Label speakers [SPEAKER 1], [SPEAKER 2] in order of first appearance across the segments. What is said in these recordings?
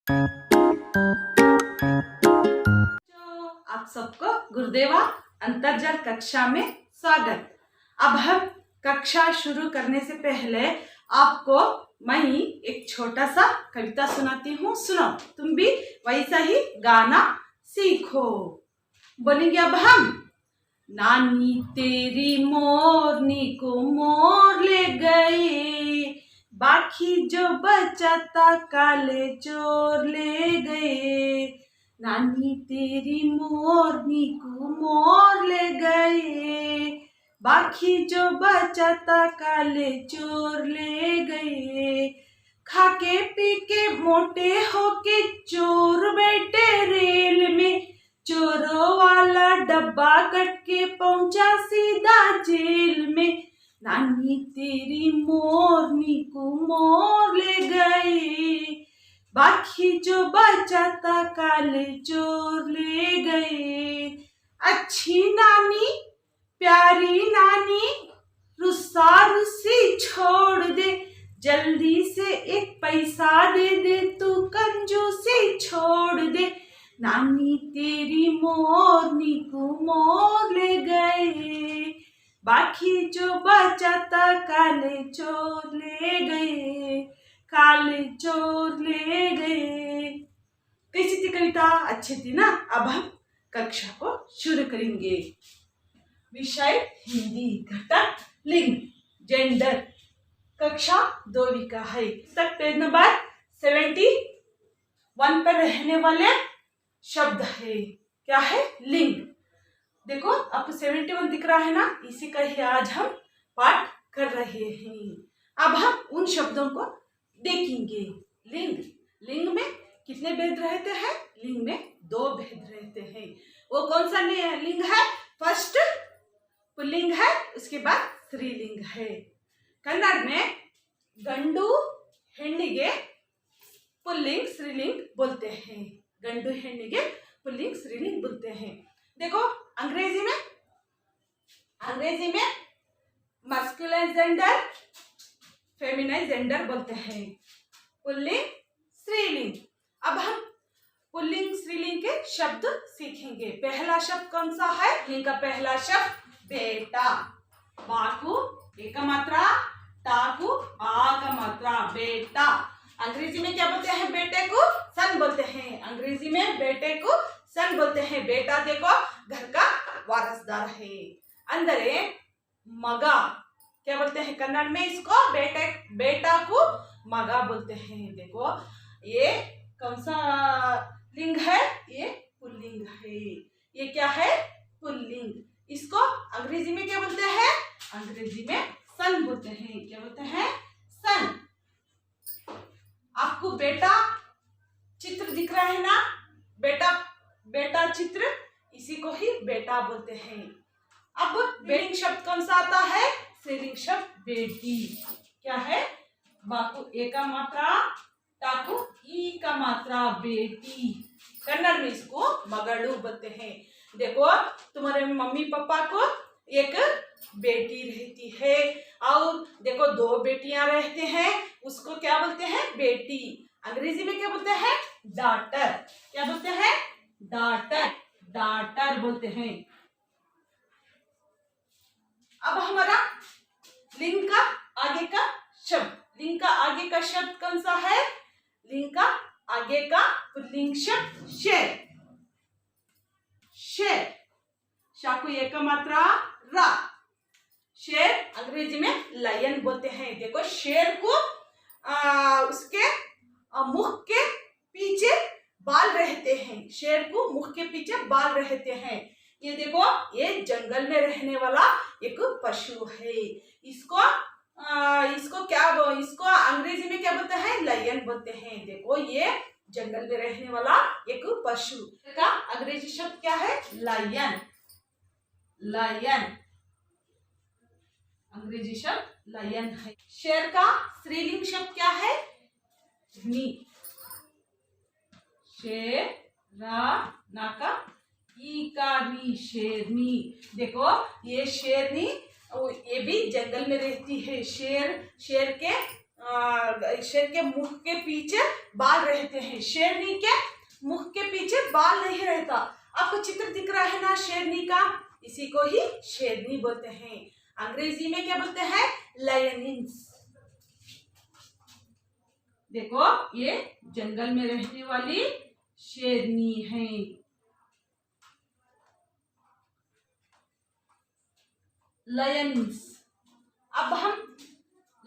[SPEAKER 1] आप सबको गुरुदेवा अंतर्जाल कक्षा में स्वागत। अब हम कक्षा शुरू करने से पहले आपको मैं एक छोटा सा कविता सुनाती हूँ, सुनो। तुम भी वैसा ही गाना सीखो। बोलेंगे अब हम। नानी तेरी मोरनी को मोर ले गए, बाकी जो बचा था काले चोर ले गए। नानी तेरी मोरनी को मोर ले गए, बाकी जो बचा था काले चोर ले गए। खाके पी के मोटे होके चोर बैठे रेल में, चोरों वाला डब्बा कट के पहुंचा सीधा जेल में। नानी तेरी मोरनी को मोर ले गए, बाकी जो बचा था काले चोर ले गए। अच्छी नानी प्यारी नानी, रुस्सा रुस्सी छोड़ दे, जल्दी से एक पैसा दे दे, तू कंजूसी छोड़ दे। नानी तेरी मोरनी को मोर ले गए, बाकी जो बचा था काले चोर ले गए, काले चोर ले गए। कैसी थी कविता? अच्छी थी ना। अब हम कक्षा को शुरू करेंगे। विषय हिंदी, घटक लिंग, जेंडर। कक्षा 2वीं का है। तक पेज नंबर 71 पर रहने वाले शब्द है। क्या है? लिंग। देखो आपको 71 दिख रहा है ना, इसी का ही आज हम पाठ कर रहे हैं। अब हम उन शब्दों को देखेंगे। लिंग, लिंग में कितने भेद रहते हैं? लिंग में 2 भेद रहते हैं। वो कौन सा लिंग है? फर्स्ट पुल्लिंग है, उसके बाद स्त्रीलिंग है। कन्नड़ में गंडू हेण्ಣಿಗೆ पुल्लिंग स्त्रीलिंग बोलते हैं। गंडू हेण्ಣಿಗೆ पुल्लिंग स्त्रीलिंग बोलते हैं। देखो अंग्रेजी में मस्कुलिन जेंडर, फेमिनाइन जेंडर बोलते हैं। पुल्लिंग स्त्रीलिंग। अब हम पुल्लिंग स्त्रीलिंग के शब्द सीखेंगे। पहला शब्द कौन सा है? लिंग का पहला शब्द बेटा। बाकू एक मात्रा, टाकू आ का मात्रा, बेटा। अंग्रेजी में क्या बोलते हैं? बेटे को सन बोलते हैं। अंग्रेजी में बेटे को सन बोलते हैं। बेटा देखो घर का वारसदार है। अंदरे मगा क्या बोलते हैं कन्नड़ में? इसको बेटा को मगा बोलते हैं। देखो ये कौन सा लिंग है? ये पुल्लिंग है। ये क्या है? पुल्लिंग। इसको अंग्रेजी में क्या बोलते हैं? अंग्रेजी में सन बोलते हैं। क्या बोलते हैं? सन। आपको बेटा चित्र दिख रहा है ना? बेटा चित्र, इसी को ही बेटा बोलते हैं। अब बेटिंग शब्द कौन सा आता है? स्त्रीलिंग शब्द बेटी। क्या है? बाकू ए का मात्रा, टाकू ई का मात्रा, बेटी। कन्नड़ में इसको मगड़ू बोलते हैं। देखो तुम्हारे मम्मी पापा को एक बेटी रहती है और देखो 2 बेटियां रहते हैं, उसको क्या बोलते हैं? बेटी। अंग्रेजी में क्या बोलते हैं? डॉटर। क्या बोलते हैं? डॉटर। डॉटर बोलते हैं। अब हमारा लिंग का आगे का शब्द। लिंग का आगे का शब्द कौन सा है? लिंग का आगे का पुल्लिंग शब्द शेर। शेर। शाकू एक का मात्रा रा। शेर अंग्रेजी में लायन बोलते हैं। देखो शेर को उसके मुख के पीछे बाल रहते हैं। शेर को मुख के पीछे बाल रहते हैं। ये देखो ये जंगल में रहने वाला एक पशु है। इसको अंग्रेजी में क्या बोलते हैं? लायन बोलते हैं। देखो ये जंगल में रहने वाला एक पशु का अंग्रेजी शब्द क्या है? लायन। लायन अंग्रेजी शब्द लायन है। शेर का स्त्रीलिंग शब्द क्या है? नी। शेरा नाका ई का नी, शेरनी। देखो ये शेरनी, ये भी जंगल में रहती है। शेर के शेर के मुख के पीछे बाल रहते हैं, शेरनी के मुख के पीछे बाल नहीं रहता। आपको चित्र दिख रहा है ना शेरनी का, इसी को ही शेरनी बोलते हैं। अंग्रेजी में क्या बोलते हैं? लायनिन्स। देखो ये जंगल में रहने वाली शेरनी है। लायनिन्स। अब हम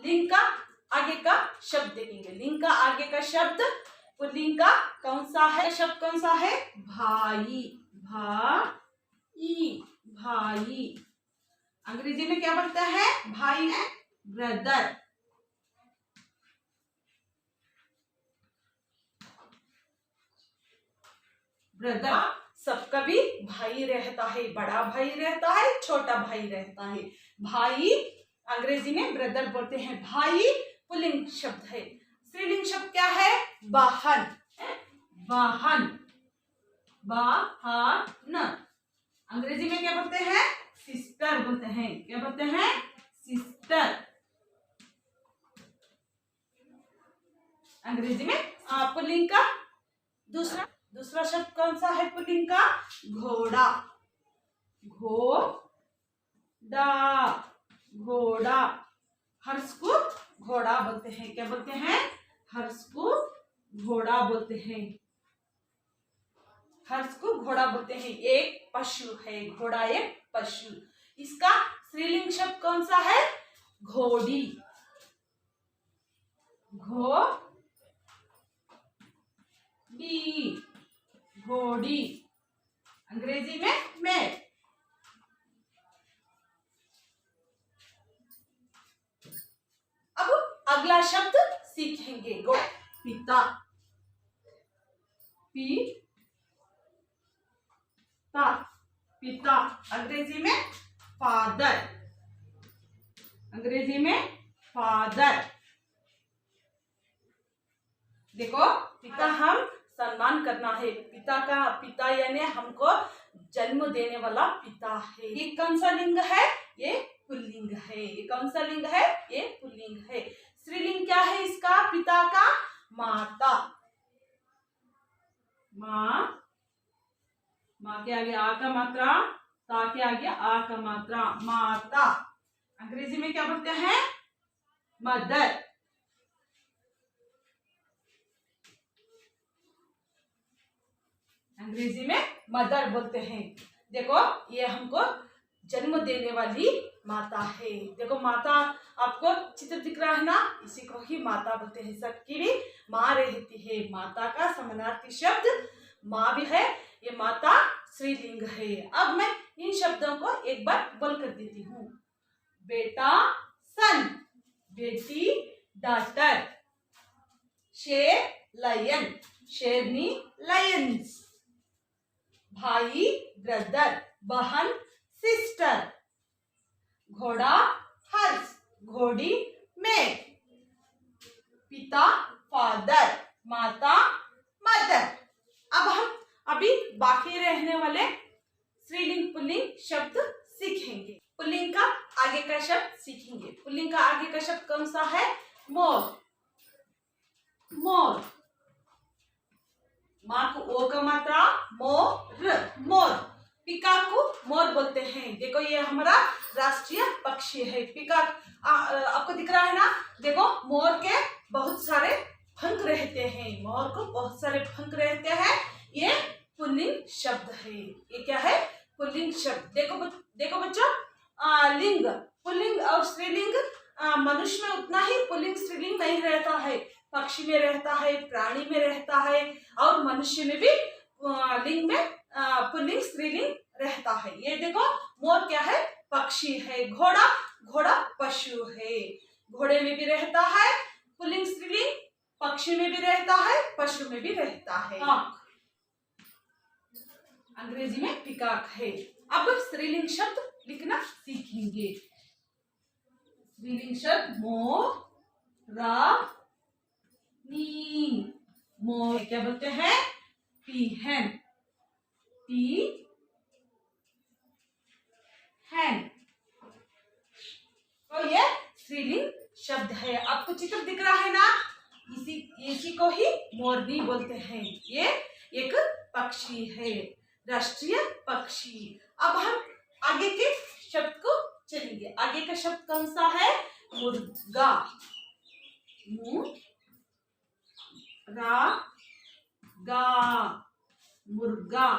[SPEAKER 1] लिंग का आगे का शब्द देखेंगे। लिंग का आगे का शब्द पुल्लिंग का कौन सा है? शब्द कौन सा है? भाई। भाई, भाई। अंग्रेजी में क्या बोलता है? भाई है ब्रदर। ब्रदर सबका भी भाई रहता है, बड़ा भाई रहता है, छोटा भाई रहता है। भाई अंग्रेजी में ब्रदर बोलते हैं। भाई पुल्लिंग शब्द है। स्त्रीलिंग शब्द क्या है? बहन। बहन, बहन। अंग्रेजी में क्या बोलते हैं? सिस्टर बोलते हैं। क्या बोलते हैं? सिस्टर। अंग्रेजी में पुल्लिंग का दूसरा शब्द कौन सा है पुल्लिंग का? घोड़ा। घोड़ा, घोड़ा। हर्ष को घोड़ा बोलते हैं। क्या बोलते हैं? हर्ष को घोड़ा बोलते हैं। हर्ष को घोड़ा बोलते हैं। एक पशु है, घोड़ा एक पशु। इसका स्त्रीलिंग शब्द कौन सा है? घोड़ी। घोड़ी, घोड़ी। अंग्रेजी में मैड। अब अगला शब्द सीखेंगे। पिता। पिता, पिता। अंग्रेजी में फादर। अंग्रेजी में फादर। देखो पिता हम सम्मान करना है। पिता का पिता यानी हमको जन्म देने वाला पिता है। ये कौन सा लिंग है? ये पुल्लिंग है। ये कौन सा लिंग है? ये पुल्लिंग है। स्त्रीलिंग क्या है इसका? पिता का माता। माँ, माँ के आगे आ का मात्रा, ता के आगे आ का मात्रा, माता। अंग्रेजी में क्या बोलते हैं? मदर। अंग्रेजी में मदर बोलते हैं। देखो ये हमको जन्म देने वाली माता है। देखो माता, आपको चित्र दिख रहा है ना, इसी को ही माता बोलते हैं। सबकी भी माँ रहती है। माता का समानार्थी शब्द माँ भी है। ये माता स्त्रीलिंग है। अब मैं इन शब्दों को एक बार बोल कर देती हूँ। बेटा सन, बेटी डॉटर, शेर लायन, शेरनी लायंस, भाई ब्रदर, बहन सिस्टर, घोड़ा हर्ष, घोड़ी मेड, पिता फादर, माता मदर। अब हम अभी बाकी रहने वाले स्त्रीलिंग पुल्लिंग शब्द सीखेंगे। पुल्लिंग का आगे का शब्द सीखेंगे। पुल्लिंग का आगे का शब्द कौन सा है? मोर। मोर, माँ को ओ का मात्रा, मोर, मोर। पिकाक को मोर बोलते हैं। देखो ये हमारा राष्ट्रीय पक्षी है पिकाक। आपको दिख रहा है ना, देखो मोर के बहुत सारे पंख रहते हैं। मोर को बहुत सारे पंख रहते हैं। ये पुल्लिंग शब्द है। ये क्या है? पुल्लिंग शब्द। देखो बच्चों, लिंग पुल्लिंग और स्त्रीलिंग मनुष्य में उतना ही पुल्लिंग स्त्रीलिंग नहीं रहता है। पक्षी में रहता है, प्राणी में रहता है, और मनुष्य में भी लिंग में पुल्लिंग स्त्रीलिंग रहता है। ये देखो मोर क्या है? पक्षी है। घोड़ा, घोड़ा पशु है। घोड़े में भी रहता है पुल्लिंग स्त्रीलिंग, पक्षी में भी रहता है, पशु में भी रहता है। अंग्रेजी में पिकाक है। अब स्त्रीलिंग शब्द लिखना सीखेंगे। स्त्रीलिंग शब्द मोर, रा, नी। मोर क्या बोलते हैं? पीहन, पीहन। तो ये स्त्रीलिंग शब्द है। आपको चित्र दिख रहा है ना, इसी को ही मोरनी बोलते हैं। ये एक पक्षी है, राष्ट्रीय पक्षी। अब हम आगे के शब्द को चलेंगे। आगे का शब्द कौन सा है? मुर्गा। गा, मुर्गा।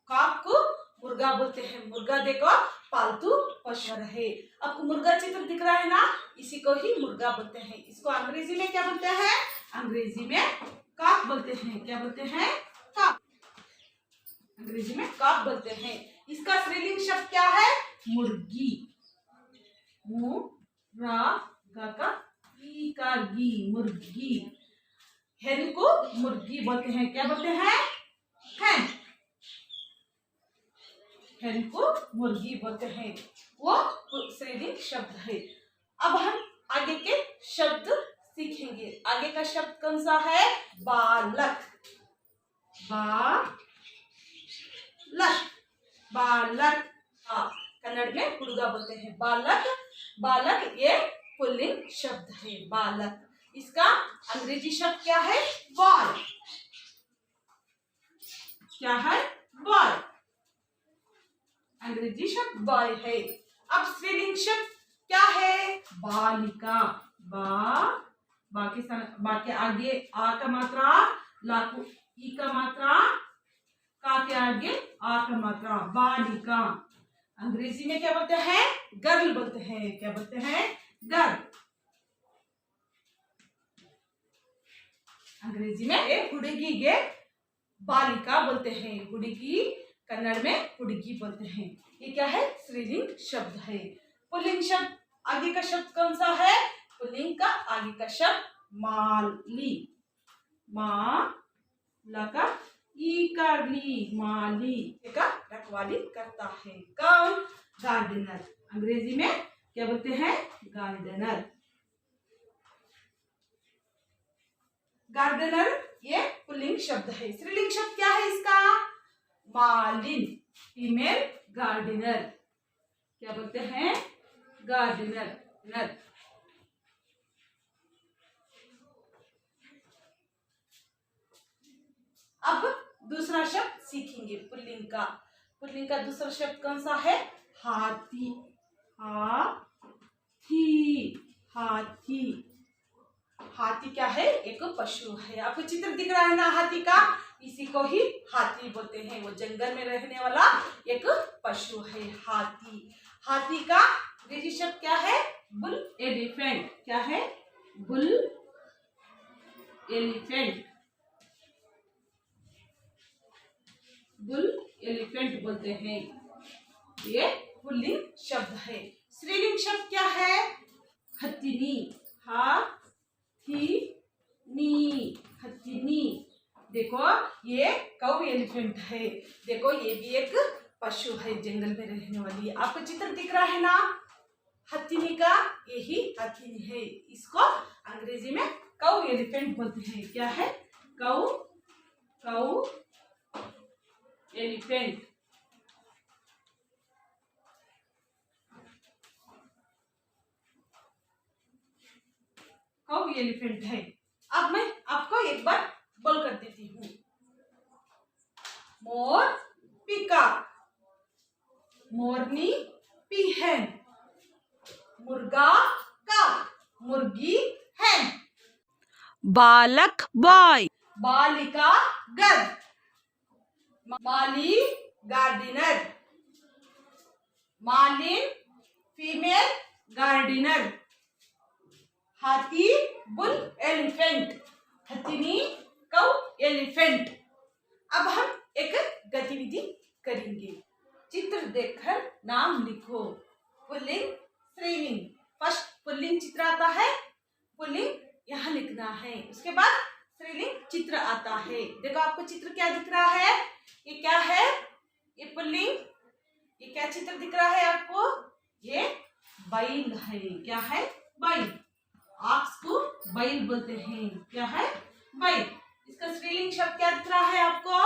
[SPEAKER 1] काक को मुर्गा बोलते हैं। मुर्गा देखो पालतू पशु है। आपको मुर्गा चित्र दिख रहा है ना, इसी को ही मुर्गा बोलते हैं। इसको अंग्रेजी में क्या बोलते हैं? अंग्रेजी में काक बोलते हैं। क्या बोलते हैं? काक। अंग्रेजी में काक बोलते हैं। इसका स्त्रीलिंग शब्द क्या है? मुर्गी। मुर्गी। हेन को मुर्गी बोलते हैं। क्या बोलते हैं? हेन। हेन को मुर्गी बोलते हैं। वो स्त्रीलिंग शब्द है। अब हम आगे के शब्द सीखेंगे। आगे का शब्द कौन सा है? बालक। बालक। हाँ, कन्नड़ में हुड़गा बोलते हैं। बालक ये पुल्लिंग शब्द है। बालक। इसका अंग्रेजी शब्द क्या है? बॉय। क्या है? बॉय। अंग्रेजी शब्द बॉय है। अब स्त्रीलिंग शब्द क्या है? बालिका। बाकी आगे आ का मात्रा, ला को ई का मात्रा, का के आगे आ का मात्रा, बालिका। अंग्रेजी में क्या बोलते हैं? गर्ल बोलते हैं। क्या बोलते हैं? गर्ल। अंग्रेजी में हुड़गी गे बालिका बोलते हैं। हुड़गी कन्नड़ में हुड़गी बोलते हैं। ये क्या है? स्त्रीलिंग शब्द है। पुल्लिंग शब्द आगे का शब्द कौन सा है? पुल्लिंग का आगे का शब्द माली। लका ई करली, माली का रखवाली करता है। कौन? गार्डनर। अंग्रेजी में क्या बोलते हैं? गार्डनर। गार्डनर ये पुल्लिंग शब्द है। स्त्रीलिंग शब्द क्या है इसका? मालिन। Female gardener. क्या बोलते हैं? गार्डनर। अब दूसरा शब्द सीखेंगे पुल्लिंग का। पुल्लिंग का दूसरा शब्द कौन सा है? हाथी। हाथी क्या है? एक पशु है। आपको चित्र दिख रहा है ना हाथी का, इसी को ही हाथी बोलते हैं। वो जंगल में रहने वाला एक पशु है हाथी का अंग्रेजी शब्द क्या है? Bull elephant. क्या है? Bull elephant. बुल एलिफेंट बोलते हैं। ये पुल्लिंग शब्द है। स्त्रीलिंग शब्द क्या है? हथिनी। हथिनी। देखो ये काऊ एलिफेंट है। देखो ये भी एक पशु है, जंगल में रहने वाली। आपको चित्र दिख रहा है ना हथिनी का, यही हथिनी है। इसको अंग्रेजी में काऊ एलिफेंट बोलते हैं। क्या है? काऊ एलिफेंट। काऊ एलिफेंट है। अब मैं आपको एक बार बोल कर देती हूँ। मोर पीकॉक, मोरनी पीहन, मुर्गा काक, मुर्गी hen,
[SPEAKER 2] बालक बॉय,
[SPEAKER 1] बालिका गर्ल, माली गार्डनर, मालिन फीमेल गार्डनर, हाथी बुल एलिफेंट, हथिनी काऊ एलिफेंट। अब हम एक गतिविधि करेंगे। चित्र देखकर नाम लिखो। पुल्लिंग स्त्रीलिंग। फर्स्ट पुल्लिंग चित्र आता है, पुल्लिंग यहाँ लिखना है। उसके बाद स्त्रीलिंग चित्र आता है। देखो आपको चित्र क्या दिख रहा है? ये क्या है? ये पुल्लिंग। ये क्या चित्र दिख रहा है आपको? ये बैल है। क्या है? बैल। ऑक्स को बैल बोलते हैं। क्या है? बैल। इसका स्त्रीलिंग शब्द क्या दिख रहा है आपको?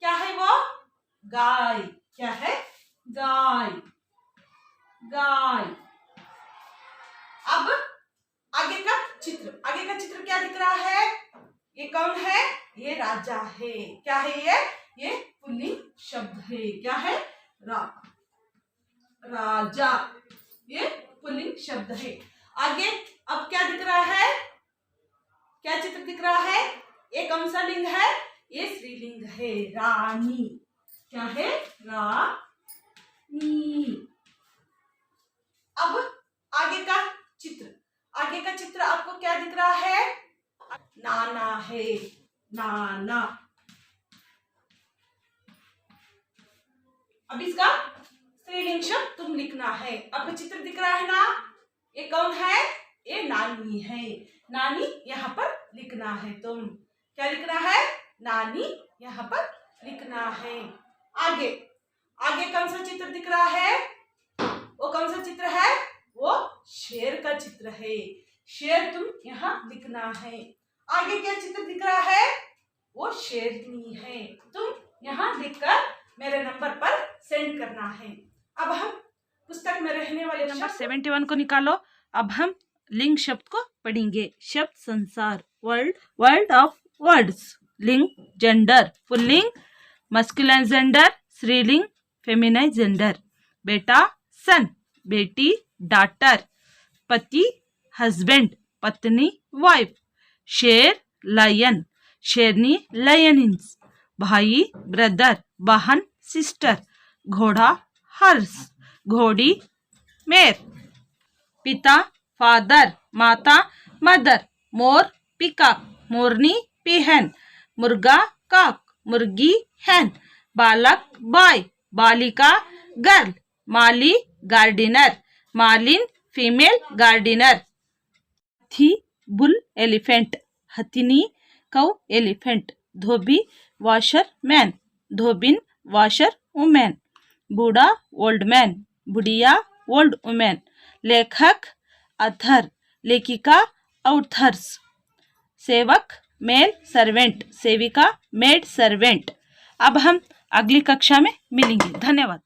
[SPEAKER 1] क्या है वो? गाय। क्या है? गाय। गाय। अब आगे का चित्र क्या दिख रहा है? ये कौन है? ये राजा है। क्या है ये पुल्लिंग शब्द है। क्या है? राजा, ये पुल्लिंग शब्द है। आगे अब क्या दिख रहा है? क्या चित्र दिख रहा है? ये कौन सा लिंग है? ये स्त्रीलिंग है, रानी। क्या है? रानी। अब आगे का चित्र आपको क्या दिख रहा है? नाना है, नाना। अब इसका स्त्रीलिंग शब्द तुम लिखना है। आपको चित्र दिख रहा है ना? ये कौन है? ये नानी है। नानी यहाँ पर लिखना है। तुम क्या लिखना है? नानी यहाँ पर लिखना है। आगे कौन सा चित्र दिख रहा है? वो कौन सा चित्र है? वो शेर का चित्र है। शेर तुम यहाँ लिखना है। आगे क्या चित्र दिख रहा है? वो शेरनी है। तुम यहाँ लिखकर मेरे नंबर पर सेंड करना है। अब हम पुस्तक में रहने वाले
[SPEAKER 2] नंबर 71 को निकालो। अब हम लिंग शब्द को पढ़ेंगे। शब्द संसार, वर्ल्ड ऑफ वर्ड्स। लिंग जेंडर, पुल्लिंग मस्कुलिन जेंडर, स्त्रीलिंग फेमिनाइन जेंडर। बेटा सन, बेटी डॉटर, पति हस्बैंड, पत्नी वाइफ। शेर लायन, शेरनी लायनिन्स। भाई ब्रदर, बहन सिस्टर। घोड़ा हॉर्स, घोड़ी मेर। पिता फादर, माता मदर। मोर पिकॉक, मोरनी पिहन। मुर्गा कॉक, मुर्गी hen। बालक बॉय, बालिका गर्ल। माली गार्डनर, मालिन फीमेल गार्डनर। हाथी बुल एलिफेंट, हथिनी कौ एलिफेंट। धोबी वॉशर मैन, धोबिन वॉशर वुमेन। बूढ़ा ओल्ड मैन, बुढ़िया ओल्ड वुमेन। लेखक अथर, लेखिका ऑथर्स। सेवक मेल सर्वेंट, सेविका मेड सर्वेंट। अब हम अगली कक्षा में मिलेंगे। धन्यवाद।